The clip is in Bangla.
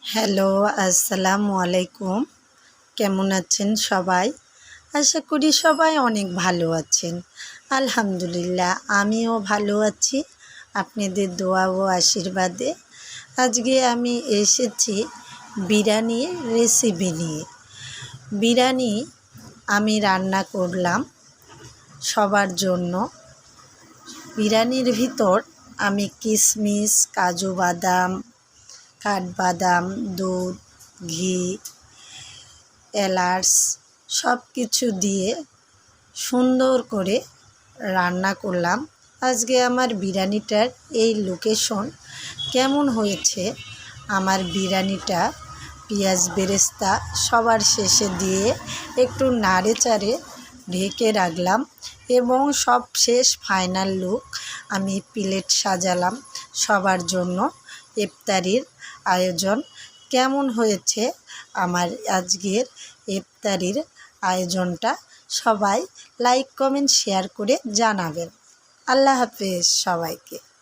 হ্যালো, আসসালামু আলাইকুম। কেমন আছেন সবাই? আশা করি সবাই অনেক ভালো আছেন। আলহামদুলিল্লাহ, আমিও ভালো আছি আপনাদের দোয়া ও আশীর্বাদে। আজকে আমি এসেছি বিরিয়ানির রেসিপি নিয়ে। বিরিয়ানি আমি রান্না করলাম সবার জন্য। বিরিয়ানির ভিতর আমি কিশমিশ, কাজু বাদাম, কাঠবাদাম, দুধ, ঘি, এলাচ সব কিছু দিয়ে সুন্দর করে রান্না করলাম। আজকে আমার বিরিয়ানিটার এই লোকেশন কেমন হয়েছে, আমার বিরিয়ানিটা পেঁয়াজ বেরেস্তা সবার শেষে দিয়ে একটু নাড়েচাড়ে ঢেকে রাখলাম এবং সব শেষ ফাইনাল লুক আমি প্লেট সাজালাম সবার জন্য। ইফতারির আয়োজন কেমন হয়েছে আমার আজকের ইফতারির আয়োজনটা সবাই লাইক কমেন্ট শেয়ার করে জানাবেন। আল্লাহ হাফেজ সবাইকে।